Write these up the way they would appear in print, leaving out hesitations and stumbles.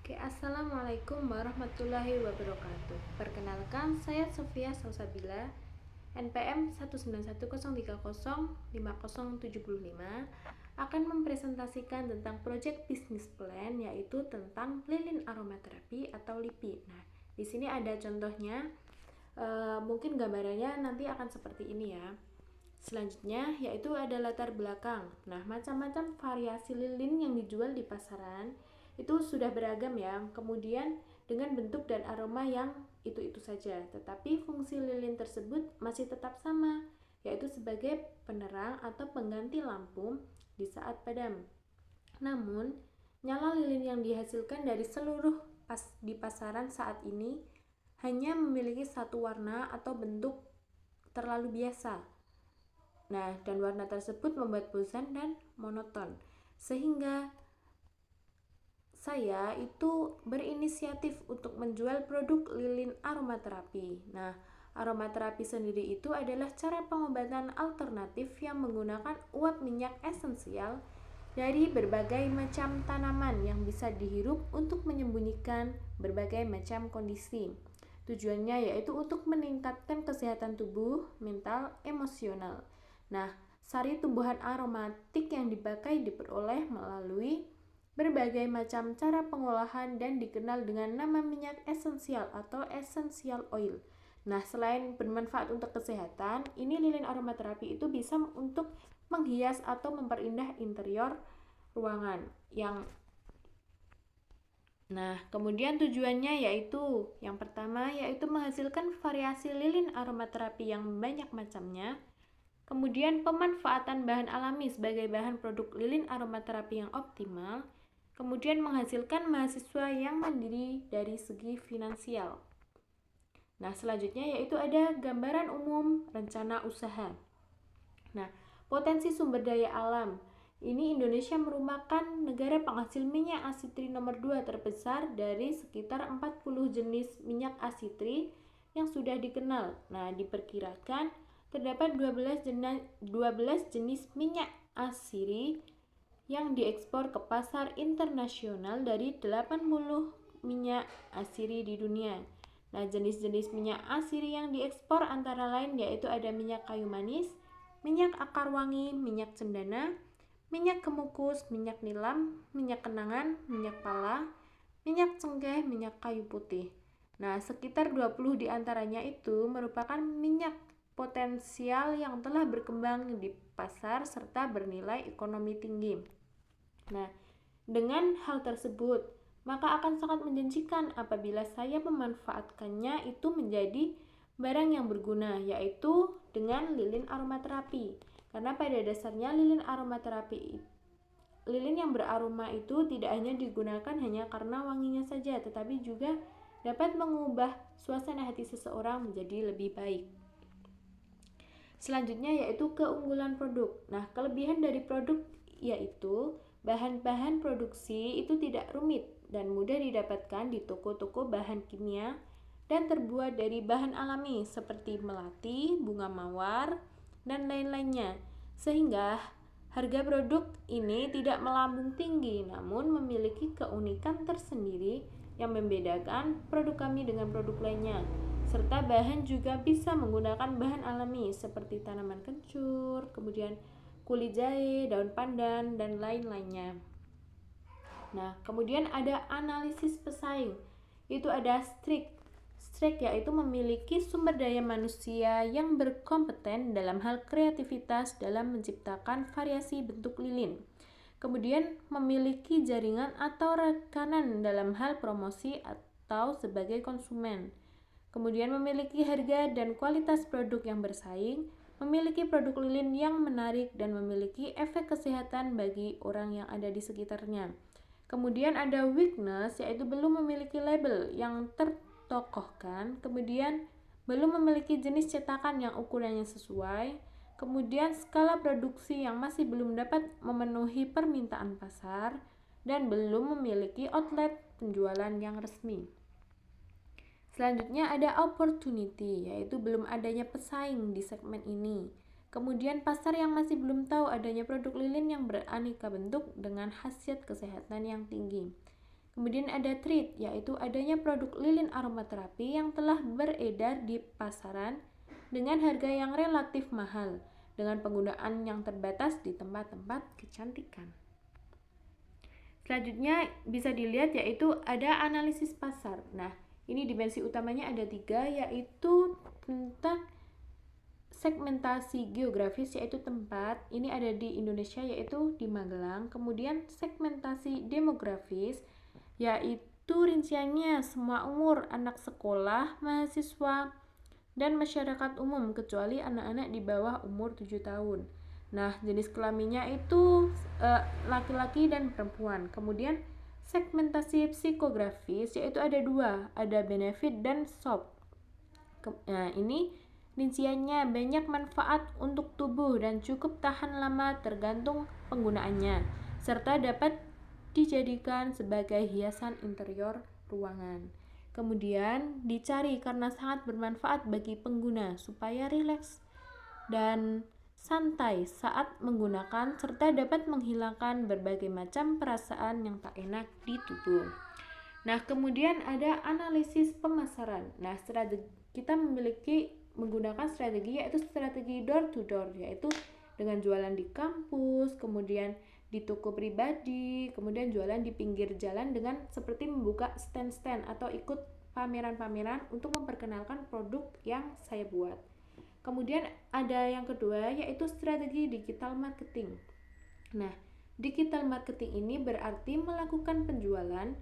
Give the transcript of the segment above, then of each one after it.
Oke, Assalamualaikum warahmatullahi wabarakatuh. Perkenalkan, saya Sofia Salsabila, NPM 19130305075, akan mempresentasikan tentang Project Business Plan, yaitu tentang lilin aromaterapi atau LIPI. Nah, di sini ada contohnya. Mungkin gambarannya nanti akan seperti ini ya. Selanjutnya yaitu ada latar belakang. Nah, macam-macam variasi lilin yang dijual di pasaran itu sudah beragam ya. Kemudian dengan bentuk dan aroma yang itu-itu saja, tetapi fungsi lilin tersebut masih tetap sama, yaitu sebagai penerang atau pengganti lampu di saat padam. Namun, nyala lilin yang dihasilkan dari seluruh di pasaran saat ini hanya memiliki satu warna atau bentuk terlalu biasa. Nah, dan warna tersebut membuat bosan dan monoton. Sehingga saya itu berinisiatif untuk menjual produk lilin aromaterapi. Nah, aromaterapi sendiri itu adalah cara pengobatan alternatif yang menggunakan uap minyak esensial dari berbagai macam tanaman yang bisa dihirup untuk menyembunyikan berbagai macam kondisi. Tujuannya yaitu untuk meningkatkan kesehatan tubuh, mental, emosional. Nah, sari tumbuhan aromatik yang dipakai diperoleh melalui berbagai macam cara pengolahan dan dikenal dengan nama minyak esensial atau essential oil. Nah, selain bermanfaat untuk kesehatan, ini lilin aromaterapi itu bisa untuk menghias atau memperindah interior ruangan yang kemudian tujuannya yaitu yang pertama yaitu menghasilkan variasi lilin aromaterapi yang banyak macamnya. Kemudian pemanfaatan bahan alami sebagai bahan produk lilin aromaterapi yang optimal. Kemudian menghasilkan mahasiswa yang mandiri dari segi finansial. Nah, selanjutnya yaitu ada gambaran umum rencana usaha. Nah, potensi sumber daya alam. Ini Indonesia merupakan negara penghasil minyak asitri nomor 2 terbesar dari sekitar 40 jenis minyak asitri yang sudah dikenal. Nah, diperkirakan terdapat 12 jenis minyak asiri yang diekspor ke pasar internasional dari 80 minyak asiri di dunia. Nah, jenis-jenis minyak asiri yang diekspor antara lain yaitu ada minyak kayu manis, minyak akar wangi, minyak cendana, minyak kemukus, minyak nilam, minyak kenangan, minyak pala, minyak cengkeh, minyak kayu putih. Nah, sekitar 20 diantaranya itu merupakan minyak potensial yang telah berkembang di pasar serta bernilai ekonomi tinggi. Nah, dengan hal tersebut, maka akan sangat menjanjikan apabila saya memanfaatkannya itu menjadi barang yang berguna, yaitu dengan lilin aromaterapi. Karena pada dasarnya lilin yang beraroma itu tidak hanya digunakan hanya karena wanginya saja, tetapi juga dapat mengubah suasana hati seseorang menjadi lebih baik. Selanjutnya yaitu keunggulan produk. Nah, kelebihan dari produk yaitu bahan-bahan produksi itu tidak rumit dan mudah didapatkan di toko-toko bahan kimia dan terbuat dari bahan alami seperti melati, bunga mawar, dan lain-lainnya. Sehingga harga produk ini tidak melambung tinggi namun memiliki keunikan tersendiri yang membedakan produk kami dengan produk lainnya. Serta bahan juga bisa menggunakan bahan alami seperti tanaman kencur, kemudian kulit jahe, daun pandan, dan lain-lainnya. Nah, kemudian ada analisis pesaing. Itu ada Strike yaitu memiliki sumber daya manusia yang berkompeten dalam hal kreativitas dalam menciptakan variasi bentuk lilin. Kemudian memiliki jaringan atau rekanan dalam hal promosi atau sebagai konsumen. Kemudian memiliki harga dan kualitas produk yang bersaing, memiliki produk lilin yang menarik dan memiliki efek kesehatan bagi orang yang ada di sekitarnya. Kemudian ada weakness yaitu belum memiliki label yang tertokohkan, kemudian belum memiliki jenis cetakan yang ukurannya sesuai, kemudian skala produksi yang masih belum dapat memenuhi permintaan pasar, dan belum memiliki outlet penjualan yang resmi. Selanjutnya ada opportunity, yaitu belum adanya pesaing di segmen ini. Kemudian pasar yang masih belum tahu adanya produk lilin yang beraneka bentuk dengan khasiat kesehatan yang tinggi. Kemudian ada treat, yaitu adanya produk lilin aromaterapi yang telah beredar di pasaran dengan harga yang relatif mahal, dengan penggunaan yang terbatas di tempat-tempat kecantikan. Selanjutnya bisa dilihat yaitu ada analisis pasar. Nah, ini dimensi utamanya ada 3, yaitu tentang segmentasi geografis, yaitu tempat, ini ada di Indonesia yaitu di Magelang. Kemudian segmentasi demografis, yaitu rinciannya semua umur, anak sekolah, mahasiswa, dan masyarakat umum kecuali anak-anak di bawah umur 7 tahun. Nah, jenis kelaminnya itu laki-laki dan perempuan. Kemudian segmentasi psikografis yaitu ada 2, ada benefit dan soft. Nah, ini rinciannya banyak manfaat untuk tubuh dan cukup tahan lama tergantung penggunaannya, serta dapat dijadikan sebagai hiasan interior ruangan. Kemudian dicari karena sangat bermanfaat bagi pengguna supaya rileks dan santai saat menggunakan serta dapat menghilangkan berbagai macam perasaan yang tak enak di tubuh. Nah, kemudian ada analisis pemasaran. Nah, kita menggunakan strategi yaitu strategi door to door, yaitu dengan jualan di kampus, kemudian di toko pribadi, kemudian jualan di pinggir jalan dengan seperti membuka stand-stand atau ikut pameran-pameran untuk memperkenalkan produk yang saya buat. Kemudian ada yang kedua yaitu strategi digital marketing. Nah, digital marketing ini berarti melakukan penjualan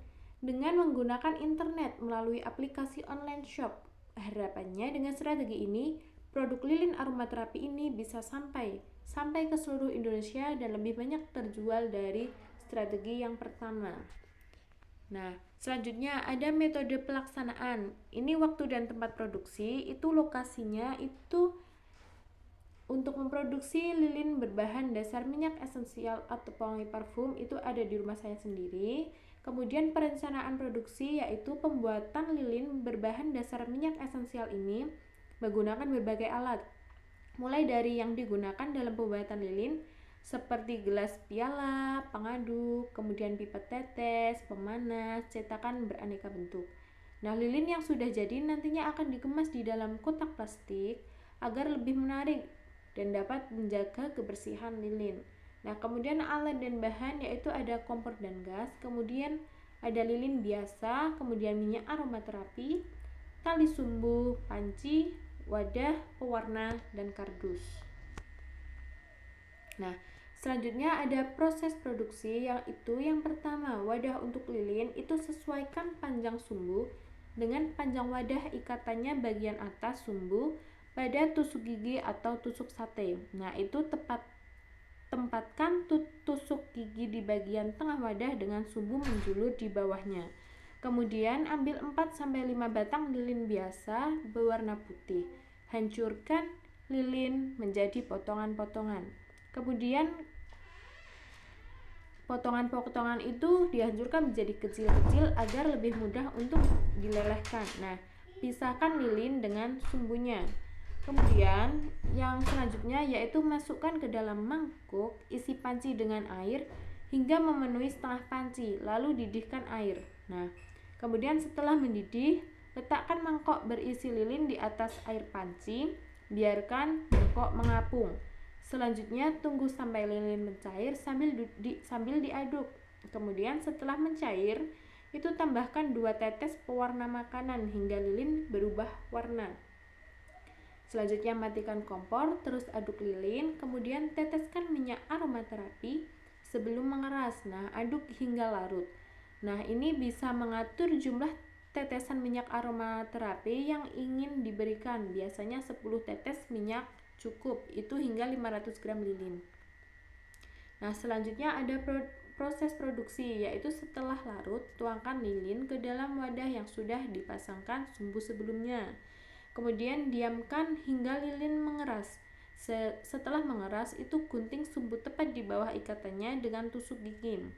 dengan menggunakan internet melalui aplikasi online shop. Harapannya dengan strategi ini, produk lilin aromaterapi ini bisa sampai ke seluruh Indonesia dan lebih banyak terjual dari strategi yang pertama. Nah, selanjutnya ada metode pelaksanaan. Ini waktu dan tempat produksi, itu lokasinya itu untuk memproduksi lilin berbahan dasar minyak esensial atau pewangi parfum itu ada di rumah saya sendiri. Kemudian perencanaan produksi yaitu pembuatan lilin berbahan dasar minyak esensial ini menggunakan berbagai alat. Mulai dari yang digunakan dalam pembuatan lilin seperti gelas piala, pengaduk, kemudian pipet tetes, pemanas, cetakan beraneka bentuk. Nah, lilin yang sudah jadi nantinya akan dikemas di dalam kotak plastik agar lebih menarik dan dapat menjaga kebersihan lilin. Nah, kemudian alat dan bahan yaitu ada kompor dan gas, kemudian ada lilin biasa, kemudian minyak aromaterapi, tali sumbu, panci, wadah, pewarna, dan kardus. Nah, selanjutnya ada proses produksi, yaitu yang pertama, wadah untuk lilin itu sesuaikan panjang sumbu dengan panjang wadah ikatannya bagian atas sumbu pada tusuk gigi atau tusuk sate. Nah, itu tempatkan tusuk gigi di bagian tengah wadah dengan sumbu menjulur di bawahnya. Kemudian ambil 4-5 batang lilin biasa berwarna putih. Hancurkan lilin menjadi potongan-potongan. Kemudian potongan-potongan itu dihancurkan menjadi kecil-kecil agar lebih mudah untuk dilelehkan. Nah, pisahkan lilin dengan sumbunya. Kemudian yang selanjutnya yaitu masukkan ke dalam mangkuk, isi panci dengan air hingga memenuhi setengah panci, lalu didihkan air. Nah, kemudian setelah mendidih, letakkan mangkok berisi lilin di atas air panci, biarkan mangkok mengapung. Selanjutnya tunggu sampai lilin mencair sambil diaduk. Kemudian setelah mencair, itu tambahkan 2 tetes pewarna makanan hingga lilin berubah warna. Selanjutnya matikan kompor, terus aduk lilin, kemudian teteskan minyak aromaterapi sebelum mengeras. Nah, aduk hingga larut. Nah, ini bisa mengatur jumlah tetesan minyak aromaterapi yang ingin diberikan. Biasanya 10 tetes minyak cukup, itu hingga 500 gram lilin. Nah, selanjutnya ada proses produksi, yaitu setelah larut, tuangkan lilin ke dalam wadah yang sudah dipasangkan sumbu sebelumnya. Kemudian diamkan hingga lilin mengeras. Setelah mengeras, itu gunting sumbu tepat di bawah ikatannya dengan tusuk gigi.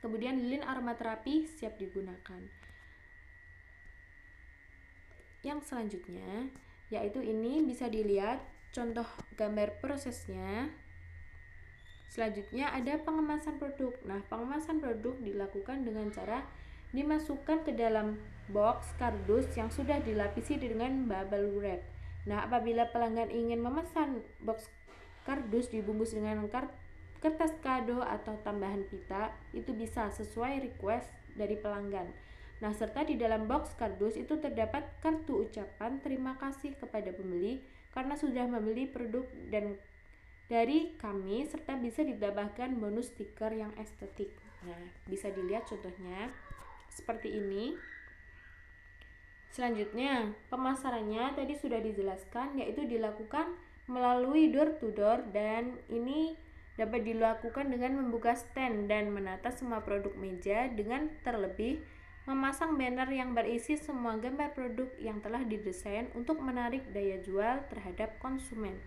Kemudian lilin aromaterapi siap digunakan. Yang selanjutnya, yaitu ini bisa dilihat contoh gambar prosesnya. Selanjutnya ada pengemasan produk. Nah, pengemasan produk dilakukan dengan cara dimasukkan ke dalam box kardus yang sudah dilapisi dengan bubble wrap. Nah, apabila pelanggan ingin memesan box kardus dibungkus dengan kertas kado atau tambahan pita, itu bisa sesuai request dari pelanggan. Nah, serta di dalam box kardus itu terdapat kartu ucapan terima kasih kepada pembeli karena sudah membeli produk dan dari kami, serta bisa ditambahkan bonus stiker yang estetik. Nah, bisa dilihat contohnya seperti ini. Selanjutnya, pemasarannya tadi sudah dijelaskan, yaitu dilakukan melalui door to door, dan ini dapat dilakukan dengan membuka stand dan menata semua produk meja dengan terlebih memasang banner yang berisi semua gambar produk yang telah didesain untuk menarik daya jual terhadap konsumen.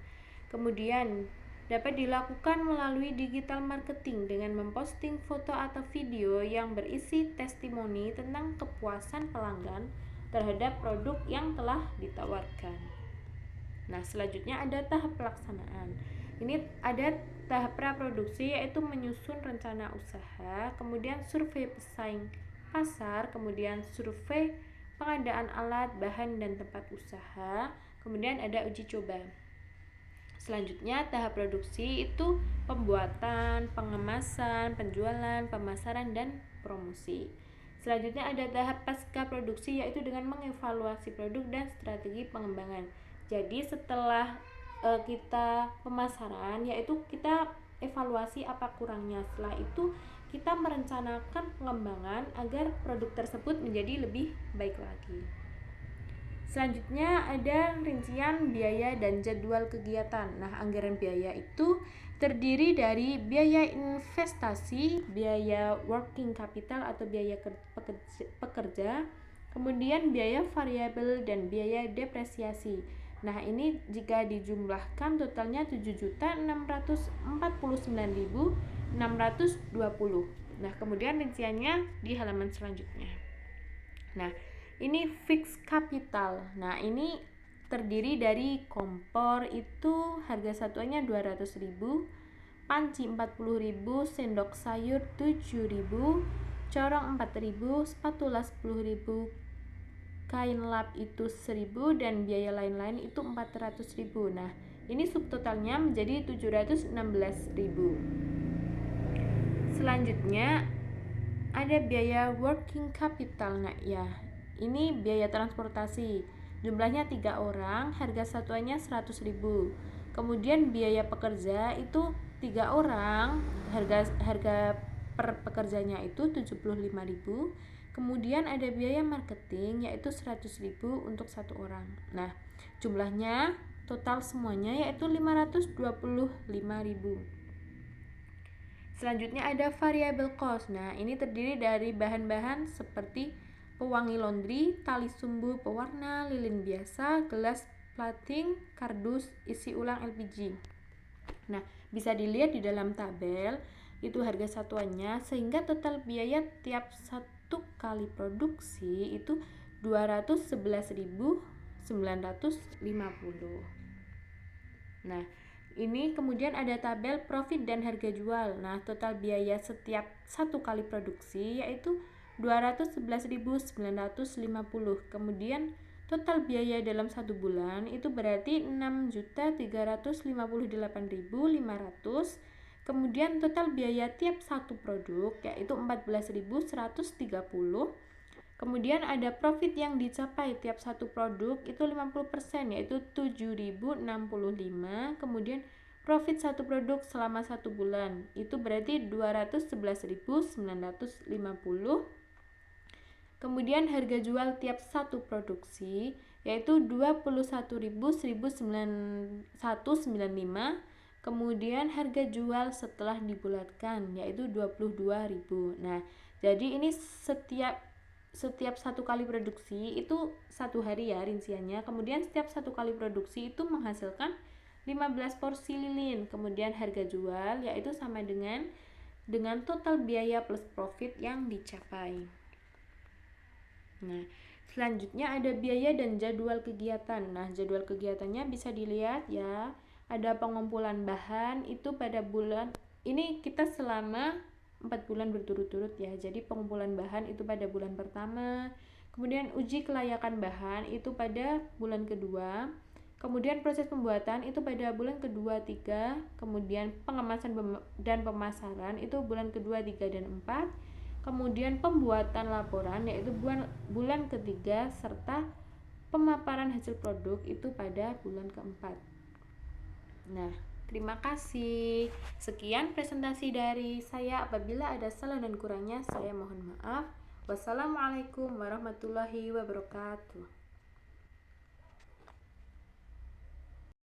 Kemudian dapat dilakukan melalui digital marketing dengan memposting foto atau video yang berisi testimoni tentang kepuasan pelanggan terhadap produk yang telah ditawarkan. Nah, selanjutnya ada tahap pelaksanaan. Ini ada tahap praproduksi, yaitu menyusun rencana usaha, kemudian survei pesaing pasar, kemudian survei pengadaan alat, bahan, dan tempat usaha, kemudian ada uji coba. Selanjutnya tahap produksi itu pembuatan, pengemasan, penjualan, pemasaran, dan promosi. Selanjutnya ada tahap pasca produksi, yaitu dengan mengevaluasi produk dan strategi pengembangan. Jadi setelah kita pemasaran, yaitu kita evaluasi apa kurangnya. Setelah itu kita merencanakan pengembangan agar produk tersebut menjadi lebih baik lagi. Selanjutnya ada rincian biaya dan jadwal kegiatan. Nah, anggaran biaya itu terdiri dari biaya investasi, biaya working capital atau biaya pekerja, kemudian biaya variabel dan biaya depresiasi. Nah, ini jika dijumlahkan totalnya 7.649.620. Nah, kemudian rinciannya di halaman selanjutnya. Nah, ini fixed capital. Nah, ini terdiri dari kompor itu harga satuannya 200.000, panci 40.000, sendok sayur 7.000, corong 4.000, spatula 10.000, kain lap itu 1.000, dan biaya lain-lain itu 400.000. Nah, ini subtotalnya menjadi 716.000. Selanjutnya ada biaya working capital. Nah, ya, ini biaya transportasi. Jumlahnya 3 orang, harga satuannya 100.000. Kemudian biaya pekerja itu 3 orang, harga per pekerjanya itu 75.000. Kemudian ada biaya marketing yaitu 100.000 untuk 1 orang. Nah, jumlahnya total semuanya yaitu 525.000. Selanjutnya ada variable cost. Nah, ini terdiri dari bahan-bahan seperti pewangi laundry, tali sumbu pewarna, lilin biasa, gelas plating, kardus, isi ulang LPG. Nah, bisa dilihat di dalam tabel itu harga satuannya, sehingga total biaya tiap satu kali produksi itu 211.950. Nah, ini kemudian ada tabel profit dan harga jual. Nah, total biaya setiap satu kali produksi yaitu 211.950. Kemudian total biaya dalam 1 bulan itu berarti 6.358.500. Kemudian total biaya tiap satu produk yaitu 14.130. Kemudian ada profit yang dicapai tiap satu produk itu 50%, yaitu 7.065. Kemudian profit satu produk selama 1 bulan itu berarti 211.950. Kemudian harga jual tiap satu produksi yaitu 21.195. Kemudian harga jual setelah dibulatkan yaitu 22.000. Nah, jadi ini setiap satu kali produksi itu 1 hari ya rinciannya. Kemudian setiap satu kali produksi itu menghasilkan 15 porsi lilin. Kemudian harga jual yaitu sama dengan total biaya plus profit yang dicapai. Nah, selanjutnya ada biaya dan jadwal kegiatan. Nah, jadwal kegiatannya bisa dilihat ya. Ada pengumpulan bahan itu pada bulan ini kita selama 4 bulan berturut-turut ya. Jadi pengumpulan bahan itu pada bulan pertama, kemudian uji kelayakan bahan itu pada bulan kedua, kemudian proses pembuatan itu pada bulan kedua, 3, kemudian pengemasan dan pemasaran itu bulan kedua, 3, dan 4, kemudian pembuatan laporan yaitu bulan ketiga, serta pemaparan hasil produk itu pada bulan keempat. Nah, terima kasih. Sekian presentasi dari saya. Apabila ada salah dan kurangnya, saya mohon maaf. Wassalamualaikum warahmatullahi wabarakatuh.